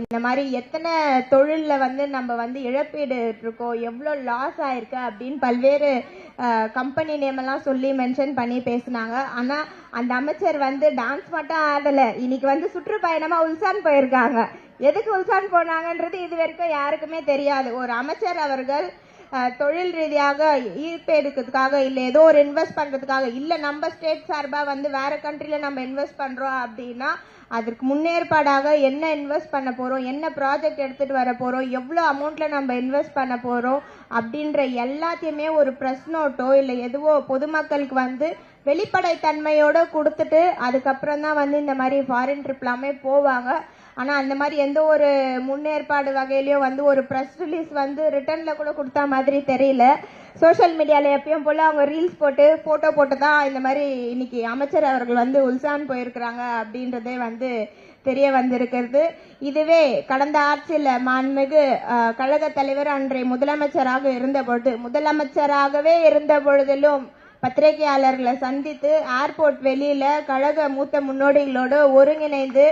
இந்த மாதிரி எத்தனை தொழிலில் வந்து நம்ம வந்து இழப்பீடு இருக்கோம், எவ்வளோ லாஸ் ஆயிருக்கு அப்படின்னு பல்வேறு கம்பெனி நேமெல்லாம் சொல்லி மென்ஷன் பண்ணி பேசினாங்க. ஆனால் அந்த அமைச்சர் வந்து டான்ஸ் மட்டும் ஆடலை, இன்னைக்கு வந்து சுற்றுப்பயணமாக உல்சான் போயிருக்காங்க. எதுக்கு உல்சான் போனாங்கன்றது இது வரைக்கும் யாருக்குமே தெரியாது. ஒரு அமைச்சர் அவர்கள் தொழில் ரீதியாக ஈர்ப்பு எடுக்கிறதுக்காக இல்லை ஏதோ ஒரு இன்வெஸ்ட் பண்ணுறதுக்காக இல்லை நம்ம ஸ்டேட் சார்பாக வந்து வேறு கண்ட்ரியில் நம்ம இன்வெஸ்ட் பண்ணுறோம் அப்படின்னா அதற்கு முன்னேற்பாடாக என்ன இன்வெஸ்ட் பண்ண போகிறோம், என்ன ப்ராஜெக்ட் எடுத்துகிட்டு வர போகிறோம், எவ்வளோ அமௌண்ட்டில் நம்ம இன்வெஸ்ட் பண்ண போகிறோம் அப்படின்ற எல்லாத்தையுமே ஒரு ப்ரெஸ் நோட்டோ இல்லை எதுவோ பொதுமக்களுக்கு வந்து வெளிப்படைத்தன்மையோடு கொடுத்துட்டு அதுக்கப்புறம் தான் வந்து இந்த மாதிரி ஃபாரின் ட்ரிப்லாமே போவாங்க. ஆனால் அந்த மாதிரி எந்த ஒரு முன்னேற்பாடு வகையிலையும் வந்து ஒரு ப்ரெஸ் ரிலீஸ் வந்து ரிட்டனில் கூட கொடுத்தா மாதிரி தெரியல. சோஷியல் மீடியாவில் எப்பயும் போல் அவங்க ரீல்ஸ் போட்டு ஃபோட்டோ போட்டு தான் இந்த மாதிரி இன்னைக்கு அமைச்சர் அவர்கள் வந்து உல்சான் போயிருக்கிறாங்க அப்படின்றதே வந்து தெரிய வந்திருக்கிறது. இதுவே கடந்த ஆட்சியில் மாண்புமிகு கழக தலைவர் அன்றைய முதலமைச்சராக இருந்த பொழுதிலும் பத்திரிகையாளர்களை சந்தித்து ஏர்போர்ட் வெளியில் கழக மூத்த முன்னோடிகளோடு ஒருங்கிணைந்து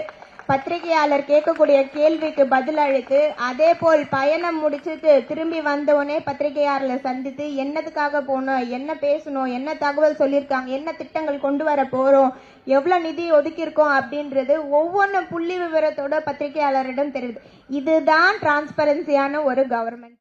பத்திரிகையாளர் கேட்கக்கூடிய கேள்விக்கு பதில் அளித்து அதே போல் பயணம் முடிச்சுட்டு திரும்பி வந்தவுடனே பத்திரிகையாளர்களை சந்தித்து என்னதுக்காக போனோம், என்ன பேசணும், என்ன தகவல் சொல்லியிருக்காங்க, என்ன திட்டங்கள் கொண்டு வர போகிறோம், எவ்வளோ நிதி ஒதுக்கியிருக்கோம் அப்படின்றது ஒவ்வொன்றும் புள்ளி விவரத்தோட பத்திரிகையாளரிடம் தெரியுது. இதுதான் டிரான்ஸ்பரன்சியான ஒரு கவர்மெண்ட்.